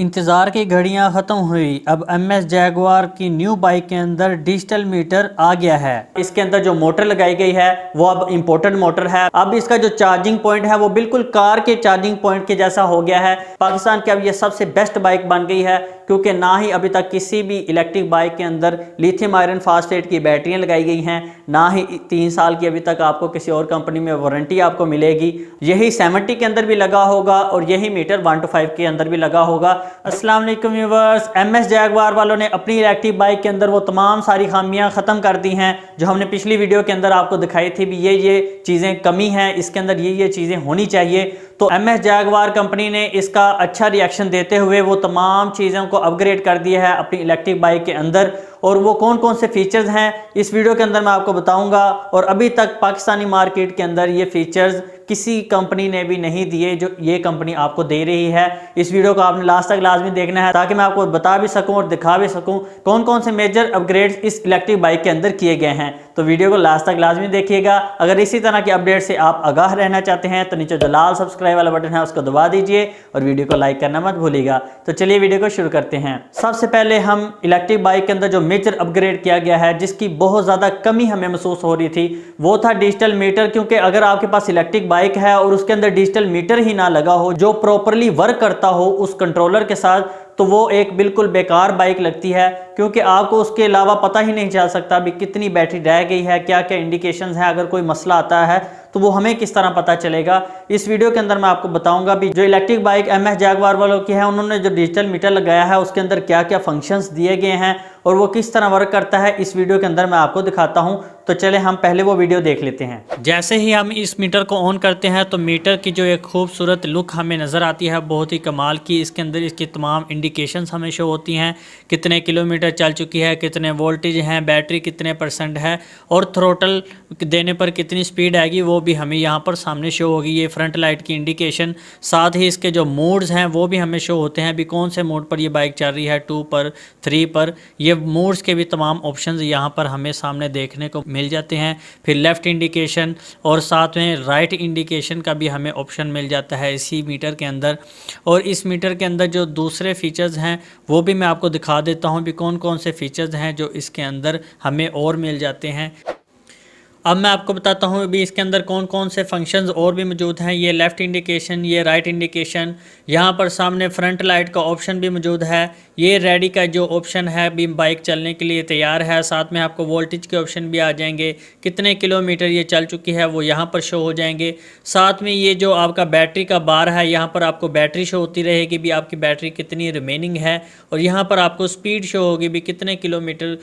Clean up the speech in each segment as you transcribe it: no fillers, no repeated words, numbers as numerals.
इंतज़ार की घड़ियां ख़त्म हुई। अब MS जैगुआर की न्यू बाइक के अंदर डिजिटल मीटर आ गया है। इसके अंदर जो मोटर लगाई गई है वो अब इम्पोर्टेड मोटर है। अब इसका जो चार्जिंग पॉइंट है वो बिल्कुल कार के चार्जिंग पॉइंट के जैसा हो गया है। पाकिस्तान की अब ये सबसे बेस्ट बाइक बन गई है, क्योंकि ना ही अभी तक किसी भी इलेक्ट्रिक बाइक के अंदर लिथियम आयरन फास्फेट की बैटरियां लगाई गई हैं, ना ही 3 साल की अभी तक आपको किसी और कंपनी में वारंटी आपको मिलेगी। यही 70 के अंदर भी लगा होगा और यही मीटर 125 के अंदर भी लगा होगा। अस्सलाम वालेकुम व्यूअर्स, MS जैगुआर वालों ने अपनी इलेक्ट्रिक बाइक के अंदर वो तमाम सारी खामियां ख़त्म कर दी हैं जो हमने पिछली वीडियो के अंदर आपको दिखाई थी भी ये चीज़ें कमी हैं, इसके अंदर ये चीज़ें होनी चाहिए। तो MS जैगुआर कंपनी ने इसका अच्छा रिएक्शन देते हुए वो तमाम चीज़ों को अपग्रेड कर दिया है अपनी इलेक्ट्रिक बाइक के अंदर, और वो कौन कौन से फीचर्स हैं इस वीडियो के अंदर मैं आपको बताऊंगा। और अभी तक पाकिस्तानी मार्केट के अंदर ये फीचर्स किसी कंपनी ने भी नहीं दिए जो ये कंपनी आपको दे रही है। इस वीडियो को आपने लास्ट तक लाजमी देखना है ताकि मैं आपको बता भी सकूं और दिखा भी सकूं कौन कौन से मेजर अपग्रेड्स इस इलेक्ट्रिक बाइक के अंदर किए गए हैं। तो वीडियो को लास्ट तक लाजमी देखिएगा। अगर इसी तरह के अपडेट से आप आगाह रहना चाहते हैं तो नीचे जो लाल सब्सक्राइब वाला बटन है उसको दबा दीजिए और वीडियो को लाइक करना मत भूलिएगा। तो चलिए वीडियो को शुरू करते हैं। सबसे पहले हम इलेक्ट्रिक बाइक के अंदर जो मेजर अपग्रेड किया गया है, जिसकी बहुत ज़्यादा कमी हमें महसूस हो रही थी, वो था डिजिटल मीटर। क्योंकि अगर आपके पास इलेक्ट्रिक बाइक है और उसके अंदर डिजिटल मीटर ही ना लगा हो जो प्रॉपरली वर्क करता हो उस कंट्रोलर के साथ, तो वो एक बिल्कुल बेकार बाइक लगती है। क्योंकि आपको उसके अलावा पता ही नहीं चल सकता भी कितनी बैटरी रह गई है, क्या क्या इंडिकेशंस हैं। अगर कोई मसला आता है तो वो हमें किस तरह पता चलेगा। इस वीडियो के अंदर मैं आपको बताऊंगा भी जो इलेक्ट्रिक बाइक MS जैगुआर वालों की है उन्होंने जो डिजिटल मीटर लगाया है उसके अंदर क्या क्या फंक्शंस दिए गए हैं और वो किस तरह वर्क करता है। इस वीडियो के अंदर मैं आपको दिखाता हूं। तो चले हम पहले वो वीडियो देख लेते हैं। जैसे ही हम इस मीटर को ऑन करते हैं तो मीटर की जो एक खूबसूरत लुक हमें नज़र आती है, बहुत ही कमाल की। इसके अंदर इसकी तमाम इंडिकेशंस हमें शो होती हैं, कितने किलोमीटर चल चुकी है, कितने वोल्टेज हैं, बैटरी कितने % है और थ्रोटल देने पर कितनी स्पीड आएगी वो भी हमें यहाँ पर सामने शो होगी। ये फ्रंट लाइट की इंडिकेशन, साथ ही इसके जो मोड्स हैं वो भी हमें शो होते हैं भी कौन से मोड पर ये बाइक चल रही है, 2 पर, 3 पर। ये मोड्स के भी तमाम ऑप्शंस यहाँ पर हमें सामने देखने को मिल जाते हैं। फिर लेफ़्ट इंडिकेशन और साथ में राइट इंडिकेशन का भी हमें ऑप्शन मिल जाता है इसी मीटर के अंदर। और इस मीटर के अंदर जो दूसरे फीचर्स हैं वो भी मैं आपको दिखा देता हूँ भी कौन कौन से फीचर्स हैं जो इसके अंदर हमें और मिल जाते हैं। अब मैं आपको बताता हूँ अभी इसके अंदर कौन कौन से फंक्शंस और भी मौजूद हैं। ये लेफ़्ट इंडिकेशन, ये राइट इंडिकेशन, यहाँ पर सामने फ्रंट लाइट का ऑप्शन भी मौजूद है। ये रेडी का जो ऑप्शन है भी बाइक चलने के लिए तैयार है। साथ में आपको वोल्टेज के ऑप्शन भी आ जाएंगे, कितने किलोमीटर ये चल चुकी है वो यहाँ पर शो हो जाएंगे। साथ में ये जो आपका बैटरी का बार है यहाँ पर आपको बैटरी शो होती रहेगी भी आपकी बैटरी कितनी रिमेनिंग है, और यहाँ पर आपको स्पीड शो होगी भी कितने किलोमीटर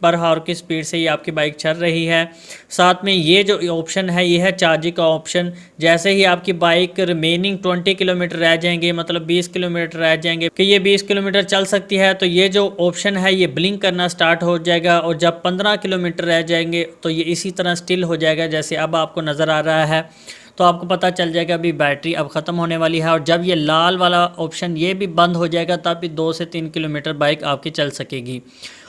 पर हावर की स्पीड से ये आपकी बाइक चल रही है। साथ में ये जो ऑप्शन है ये है चार्जिंग का ऑप्शन। जैसे ही आपकी बाइक रिमेनिंग 20 किलोमीटर रह जाएंगे, मतलब 20 किलोमीटर रह जाएंगे कि ये 20 किलोमीटर चल सकती है, तो ये जो ऑप्शन है ये ब्लिंक करना स्टार्ट हो जाएगा। और जब 15 किलोमीटर रह जाएंगे तो ये इसी तरह स्टिल हो जाएगा जैसे अब आपको नज़र आ रहा है। तो आपको पता चल जाएगा अभी बैटरी अब ख़त्म होने वाली है। और जब ये लाल वाला ऑप्शन ये भी बंद हो जाएगा तब भी 2 से 3 किलोमीटर बाइक आपकी चल सकेगी।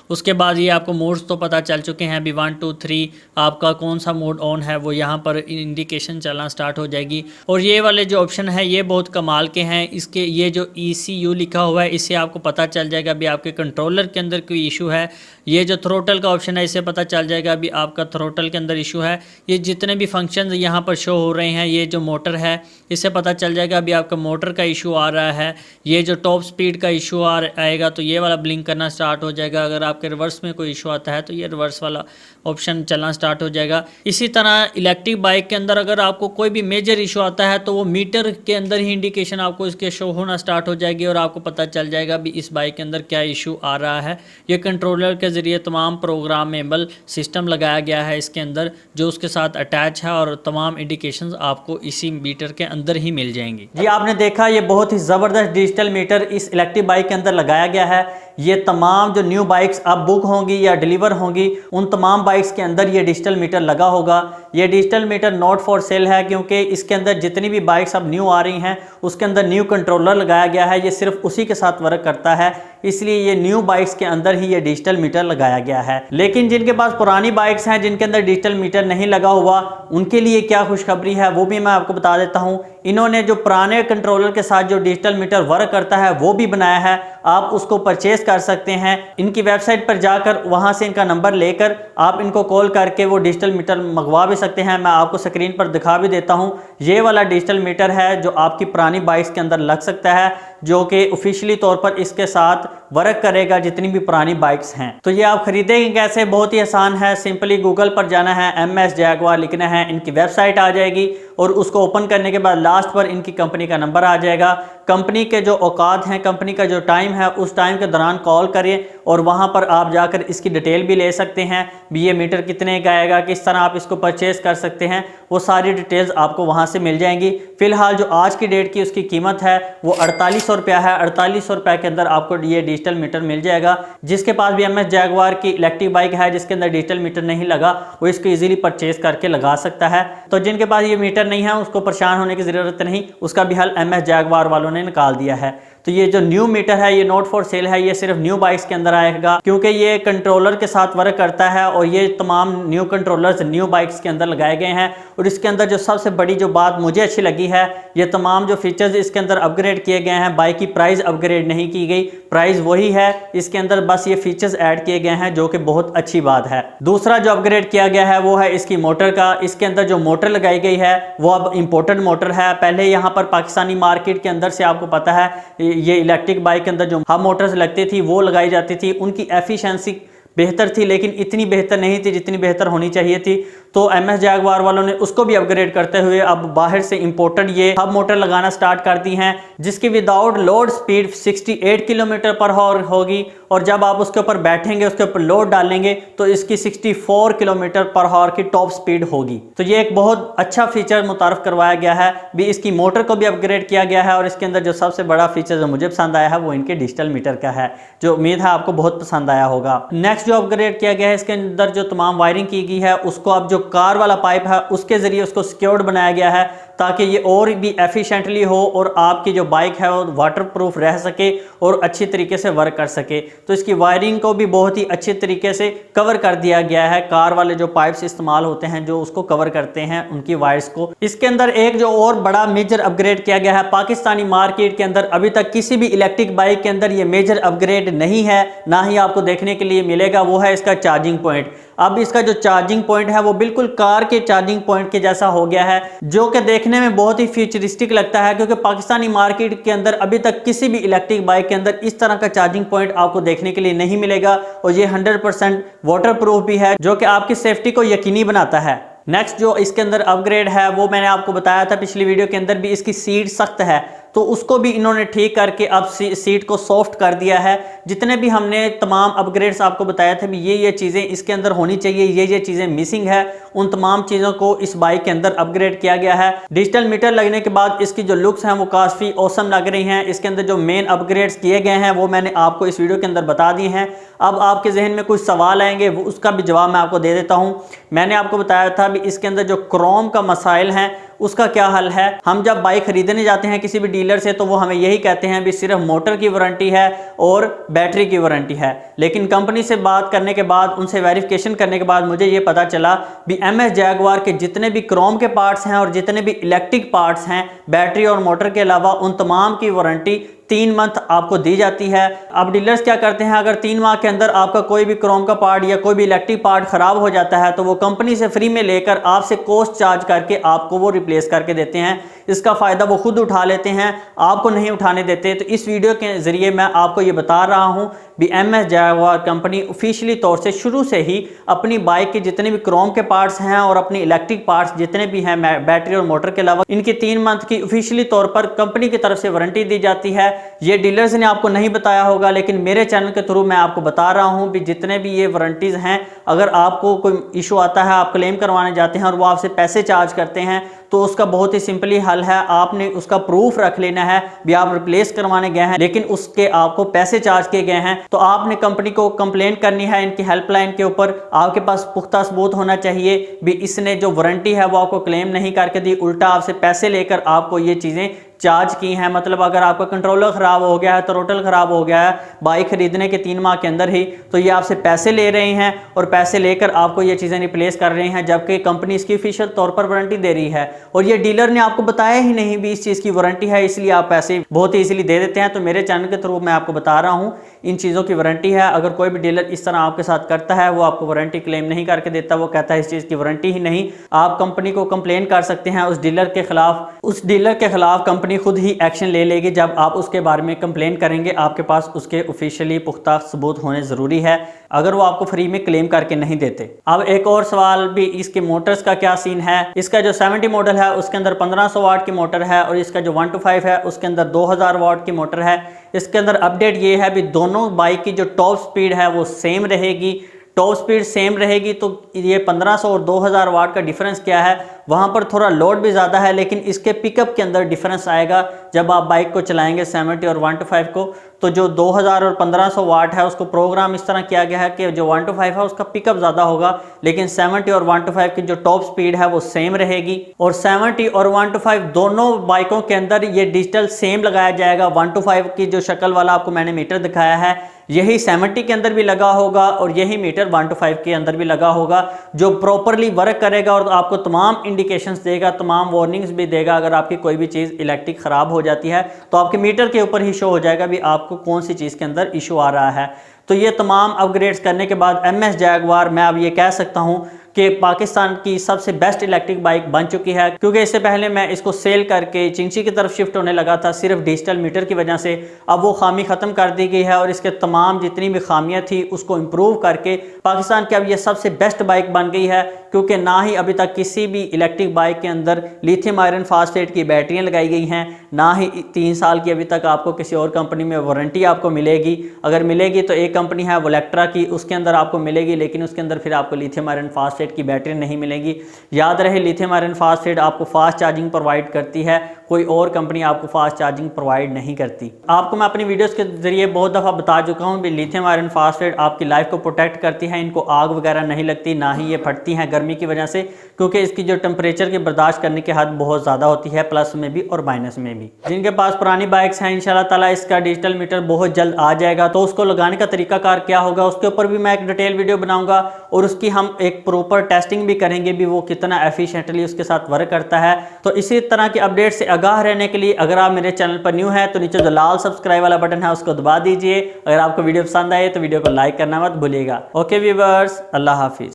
उसके बाद ये आपको मोड्स तो पता चल चुके हैं अभी 1 2 3 आपका कौन सा मोड ऑन है वो यहाँ पर इंडिकेशन चलना स्टार्ट हो जाएगी। और ये वाले जो ऑप्शन है ये बहुत कमाल के हैं। इसके ये जो ECU लिखा हुआ है इससे आपको पता चल जाएगा अभी आपके कंट्रोलर के अंदर कोई इशू है। ये जो थ्रोटल का ऑप्शन है इससे पता चल जाएगा अभी आपका थ्रोटल के अंदर इशू है। ये जितने भी फंक्शन यहाँ पर शो हो रहे हैं, ये जो मोटर है इससे पता चल जाएगा अभी आपका मोटर का इशू आ रहा है। ये जो टॉप स्पीड का इशू आएगा तो ये वाला ब्लिंक करना स्टार्ट हो जाएगा। अगर आपके रिवर्स में कोई इशू आता है तो ये रिवर्स वाला ऑप्शन चलना स्टार्ट हो जाएगा। इसी तरह इलेक्ट्रिक बाइक के अंदर अगर आपको कोई भी मेजर इशू आता है तो वो मीटर के अंदर ही इंडिकेशन आपको इसके शो होना स्टार्ट हो जाएगी और आपको पता चल जाएगा भी इस बाइक के अंदर क्या इशू आ रहा है। ये कंट्रोलर के ज़रिए तमाम प्रोग्रामेबल सिस्टम लगाया गया है इसके अंदर जो उसके साथ अटैच है, और तमाम इंडिकेशंस आपको इसी मीटर के अंदर ही मिल जाएंगी। जी आपने देखा ये बहुत ही ज़बरदस्त डिजिटल मीटर इस इलेक्ट्रिक बाइक के अंदर लगाया गया है। ये तमाम जो न्यू बाइक्स अब बुक होंगी या डिलीवर होंगी उन तमाम बाइक्स के अंदर ये डिजिटल मीटर लगा होगा। ये digital meter not for sale है, क्योंकि इसके अंदर जितनी भी बाइक्स अब न्यू आ रही हैं उसके अंदर न्यू कंट्रोलर लगाया गया है। ये सिर्फ उसी के साथ वर्क करता है, इसलिए ये न्यू बाइक्स के अंदर ही ये डिजिटल मीटर लगाया गया है। लेकिन जिनके पास पुरानी बाइक्स हैं, जिनके अंदर डिजिटल मीटर नहीं लगा हुआ, उनके लिए क्या खुशखबरी है वो भी मैं आपको बता देता हूं। इन्होंने जो पुराने कंट्रोलर के साथ जो डिजिटल मीटर वर्क करता है वो भी बनाया है, आप उसको परचेज कर सकते हैं। इनकी वेबसाइट पर जाकर वहां से इनका नंबर लेकर आप इनको कॉल करके वो डिजिटल मीटर मंगवा भी सकते हैं। मैं आपको स्क्रीन पर दिखा भी देता हूं। ये वाला डिजिटल मीटर है जो आपकी पुरानी बाइक्स के अंदर लग सकता है, जो कि ऑफिशियली तौर पर इसके साथ वर्क करेगा जितनी भी पुरानी बाइक्स हैं। तो ये आप खरीदेंगे कैसे? बहुत ही आसान है। सिंपली गूगल पर जाना है, MS जैगवार लिखना है, इनकी वेबसाइट आ जाएगी और उसको ओपन करने के बाद लास्ट पर इनकी कंपनी का नंबर आ जाएगा। कंपनी के जो औकात हैं, कंपनी का जो टाइम है, उस टाइम के दौरान कॉल करिए और वहां पर आप जाकर इसकी डिटेल भी ले सकते हैं भी ये मीटर कितने का आएगा, किस तरह आप इसको परचेज कर सकते हैं, वो सारी डिटेल्स आपको वहां से मिल जाएंगी। फिलहाल जो आज की डेट की उसकी कीमत है वो 4800 रुपया है। 4800 रुपये के अंदर आपको ये डिजिटल मीटर मिल जाएगा। जिसके पास भी MS जैगवार की इलेक्ट्रिक बाइक है जिसके अंदर डिजिटल मीटर नहीं लगा, वो इसको इजीली परचेज करके लगा सकता है। तो जिनके पास ये मीटर नहीं है उसको परेशान होने की जरूरत नहीं, उसका भी हल MS जैगवार वालों ने निकाल दिया है। तो ये जो न्यू मीटर है ये नॉट फॉर सेल है, ये सिर्फ न्यू बाइक्स के अंदर आएगा, क्योंकि ये कंट्रोलर के साथ वर्क करता है और ये तमाम न्यू कंट्रोलर्स न्यू बाइक्स के अंदर लगाए गए हैं। और इसके अंदर जो सबसे बड़ी जो बात मुझे अच्छी लगी है, ये तमाम जो फीचर्स इसके अंदर अपग्रेड किए गए हैं। बाइक की प्राइस अपग्रेड नहीं की गई, प्राइस वही है, इसके अंदर बस ये फीचर्स ऐड किए गए हैं, जो कि बहुत अच्छी बात है। दूसरा जो अपग्रेड किया गया है वो है इसकी मोटर का। इसके अंदर जो मोटर लगाई गई है वो अब इंपोर्टेड मोटर है। पहले यहाँ पर पाकिस्तानी मार्केट के अंदर से आपको पता है ये इलेक्ट्रिक बाइक के अंदर जो हब मोटर्स लगती थी वो लगाई जाती थी, उनकी एफिशिएंसी बेहतर थी लेकिन इतनी बेहतर नहीं थी जितनी बेहतर होनी चाहिए थी। तो MS जैगवार वालों ने उसको भी अपग्रेड करते हुए अब बाहर से इंपोर्टेड ये हब मोटर लगाना स्टार्ट कर दी हैं, जिसकी without load speed 68 kilometre per hour होगी और जब आप उसके ऊपर बैठेंगे, उसके ऊपर लोड डालेंगे तो इसकी 64 किलोमीटर पर आवर की टॉप स्पीड होगी। तो ये एक बहुत अच्छा फीचर मुतारफ करवाया गया है। भी इसकी मोटर को भी अपग्रेड किया गया है और इसके अंदर जो सबसे बड़ा फीचर जो मुझे पसंद आया है वो इनके डिजिटल मीटर का है, जो उम्मीद है आपको बहुत पसंद आया होगा। नेक्स्ट जो अपग्रेड किया गया है, इसके अंदर जो तमाम वायरिंग की गई है उसको अब जो कार वाला पाइप है उसके जरिए उसको सिक्योर्ड बनाया गया है ताकि ये और भी एफिशिएंटली हो और आपकी जो बाइक है वो वाटरप्रूफ रह सके और अच्छी तरीके से वर्क कर सके। तो इसकी वायरिंग को भी बहुत ही अच्छे तरीके से कवर कर दिया गया है। कार वाले जो पाइप्स इस्तेमाल होते हैं जो उसको कवर करते हैं उनकी वायर्स को। इसके अंदर एक जो और बड़ा मेजर अपग्रेड किया गया है, पाकिस्तानी मार्केट के अंदर अभी तक किसी भी इलेक्ट्रिक बाइक के अंदर ये मेजर अपग्रेड नहीं है, ना ही आपको देखने के लिए मिलेगा, वो है इसका चार्जिंग पॉइंट। अब इसका जो चार्जिंग पॉइंट है वो बिल्कुल कार के चार्जिंग पॉइंट के जैसा हो गया है, जो कि देखने में बहुत ही फ्यूचरिस्टिक लगता है, क्योंकि पाकिस्तानी मार्केट के अंदर अभी तक किसी भी इलेक्ट्रिक बाइक के अंदर इस तरह का चार्जिंग पॉइंट आपको देखने के लिए नहीं मिलेगा। और ये 100% वाटरप्रूफ भी है, जो कि आपकी सेफ्टी को यकीनी बनाता है। नेक्स्ट जो इसके अंदर अपग्रेड है वो मैंने आपको बताया था पिछली वीडियो के अंदर भी, इसकी सीट सख्त है तो उसको भी इन्होंने ठीक करके अब सीट को सॉफ्ट कर दिया है। जितने भी हमने तमाम अपग्रेड्स आपको बताया थे भी ये चीज़ें इसके अंदर होनी चाहिए, ये चीज़ें मिसिंग है, उन तमाम चीज़ों को इस बाइक के अंदर अपग्रेड किया गया है। डिजिटल मीटर लगने के बाद इसकी जो लुक्स हैं वो काफ़ी औसम लग रही हैं। इसके अंदर जो मेन अपग्रेड्स किए गए हैं वो मैंने आपको इस वीडियो के अंदर बता दिए हैं। अब आपके जहन में कुछ सवाल आएंगे, वो उसका भी जवाब मैं आपको दे देता हूँ। मैंने आपको बताया था भी इसके अंदर जो क्रोम का मसाइल हैं उसका क्या हल है। हम जब बाइक खरीदने जाते हैं किसी भी डीलर से तो वो हमें यही कहते हैं भी सिर्फ मोटर की वारंटी है और बैटरी की वारंटी है, लेकिन कंपनी से बात करने के बाद, उनसे वेरिफिकेशन करने के बाद मुझे ये पता चला भी MS जैगवार के जितने भी क्रोम के पार्ट्स हैं और जितने भी इलेक्ट्रिक पार्ट्स हैं बैटरी और मोटर के अलावा, उन तमाम की वारंटी 3 मंथ आपको दी जाती है। अब डीलर्स क्या करते हैं, अगर 3 माह के अंदर आपका कोई भी क्रोम का पार्ट या कोई भी इलेक्ट्रिक पार्ट खराब हो जाता है तो वो कंपनी से फ्री में लेकर आपसे कॉस्ट चार्ज करके आपको वो रिप्लेस करके देते हैं। इसका फ़ायदा वो खुद उठा लेते हैं, आपको नहीं उठाने देते। तो इस वीडियो के ज़रिए मैं आपको ये बता रहा हूँ भी MS जैगवार कंपनी ऑफिशियली तौर से शुरू से ही अपनी बाइक के जितने भी क्रोम के पार्ट्स हैं और अपनी इलेक्ट्रिक पार्ट्स जितने भी हैं बैटरी और मोटर के अलावा, इनकी 3 मंथ की ऑफिशियली तौर पर कंपनी की तरफ से वारंटी दी जाती है। ये डीलर्स ने आपको नहीं बताया होगा, लेकिन मेरे चैनल के थ्रू मैं आपको बता रहा हूँ भी जितने भी ये वारंटीज़ हैं, अगर आपको कोई इशू आता है, आप क्लेम करवाने जाते हैं और वो आपसे पैसे चार्ज करते हैं तो उसका बहुत ही सिंपली हल है, आपने उसका प्रूफ रख लेना है भी आप रिप्लेस करवाने गए हैं लेकिन उसके आपको पैसे चार्ज किए गए हैं, तो आपने कंपनी को कंप्लेन करनी है इनकी हेल्पलाइन के ऊपर। आपके पास पुख्ता सबूत होना चाहिए भी इसने जो वारंटी है वो आपको क्लेम नहीं करके दी, उल्टा आपसे पैसे लेकर आपको ये चीज़ें चार्ज की हैं। मतलब अगर आपका कंट्रोलर ख़राब हो गया है, थ्रोटल ख़राब हो गया है बाइक खरीदने के 3 माह के अंदर ही, तो ये आपसे पैसे ले रहे हैं और पैसे लेकर आपको ये चीज़ें रिप्लेस कर रहे हैं, जबकि कंपनी इसकी ऑफिशियल तौर पर वारंटी दे रही है और ये डीलर ने आपको बताया ही नहीं भी इस चीज़ की वारंटी है, इसलिए आप पैसे बहुत ही ईजिली दे देते हैं। तो मेरे चैनल के थ्रू मैं आपको बता रहा हूँ इन चीज़ों की वारंटी है। अगर कोई भी डीलर इस तरह आपके साथ करता है, वो आपको वारंटी क्लेम नहीं करके देता, वो कहता है इस चीज़ की वारंटी ही नहीं, आप कंपनी को कंप्लेन कर सकते हैं उस डीलर के खिलाफ। उस डीलर के खिलाफ कंपनी खुद ही एक्शन ले लेगी। जब आप उसके बारे में कंप्लेन करेंगे, आपके पास उसके ऑफिशियली पुख्ता सबूत होने ज़रूरी है, अगर वो आपको फ्री में क्लेम करके नहीं देते। अब एक और सवाल भी, इसके मोटर्स का क्या सीन है। इसका जो 70 मॉडल है उसके अंदर 1500 वाट की मोटर है और इसका जो 125 है उसके अंदर 2000 वाट की मोटर है। इसके अंदर अपडेट ये है भी दोनों बाइक की जो टॉप स्पीड है वो सेम रहेगी। टॉप स्पीड सेम रहेगी तो ये 1500 और 2000 वाट का डिफरेंस क्या है, वहाँ पर थोड़ा लोड भी ज़्यादा है लेकिन इसके पिकअप के अंदर डिफरेंस आएगा जब आप बाइक को चलाएंगे 70 और 125 को। तो जो 2000 और 1500 वाट है उसको प्रोग्राम इस तरह किया गया है कि जो 125 है उसका पिकअप ज़्यादा होगा, लेकिन 70 और 125 की जो टॉप स्पीड है वो सेम रहेगी। और 70 और 125 दोनों बाइकों के अंदर ये डिजिटल सेम लगाया जाएगा। 125 की जो शक्ल वाला आपको मैंने मीटर दिखाया है यही 70 के अंदर भी लगा होगा और यही मीटर 125 के अंदर भी लगा होगा, जो प्रॉपरली वर्क करेगा और आपको तमाम इंडिकेशंस देगा, तमाम वार्निंग्स भी देगा। अगर आपकी कोई भी चीज़ इलेक्ट्रिक ख़राब हो जाती है तो आपके मीटर के ऊपर ही शो हो जाएगा भी आपको कौन सी चीज़ के अंदर इशू आ रहा है। तो ये तमाम अपग्रेड्स करने के बाद MS जैगवार मैं अब ये कह सकता हूँ कि पाकिस्तान की सबसे बेस्ट इलेक्ट्रिक बाइक बन चुकी है, क्योंकि इससे पहले मैं इसको सेल करके चिंची की तरफ शिफ्ट होने लगा था सिर्फ डिजिटल मीटर की वजह से। अब वो खामी ख़त्म कर दी गई है और इसके तमाम जितनी भी खामियां थी उसको इम्प्रूव करके पाकिस्तान की अब ये सबसे बेस्ट बाइक बन गई है, क्योंकि ना ही अभी तक किसी भी इलेक्ट्रिक बाइक के अंदर लिथियम आयरन फास्फेट की बैटरियाँ लगाई गई हैं, ना ही 3 साल की अभी तक आपको किसी और कंपनी में वारंटी आपको मिलेगी। अगर मिलेगी तो एक कंपनी है वोलेक्ट्रा की, उसके अंदर आपको मिलेगी, लेकिन उसके अंदर फिर आपको लिथियम आयरन फास्फेट की बैटरी नहीं मिलेगी। याद रहे लिथियम आयरन फास्फेट आपको फास्ट चार्जिंग प्रोवाइड करती है, कोई और कंपनी आपको फास्ट चार्जिंग प्रोवाइड नहीं करती। आपको मैं अपनी वीडियोस के जरिए बहुत दफ़ा बता चुका हूँ भी लिथियम आयरन फास्फेट आपकी लाइफ को प्रोटेक्ट करती है, इनको आग वगैरह नहीं लगती, ना ही ये फटती हैं गर्मी की वजह से, क्योंकि इसकी जो टेम्परेचर की बर्दाश्त करने की हद बहुत ज़्यादा होती है, प्लस में भी और माइनस में भी। जिनके पास पुरानी बाइक्स हैं इंशाल्लाह ताला इसका डिजिटल मीटर बहुत जल्द आ जाएगा, तो उसको लगाने का तरीकाकार क्या होगा उसके ऊपर भी मैं एक डिटेल वीडियो बनाऊंगा और उसकी हम एक प्रॉपर टेस्टिंग भी करेंगे भी वो कितना एफिशिएंटली उसके साथ वर्क करता है। तो इसी तरह की अपडेट से आगाह रहने के लिए अगर आप मेरे चैनल पर न्यू है तो नीचे जो लाल सब्सक्राइब वाला बटन है उसको दबा दीजिए। अगर आपको वीडियो पसंद आए तो वीडियो को लाइक करना मत भूलिएगा। ओके व्यूअर्स, अल्लाह हाफिज।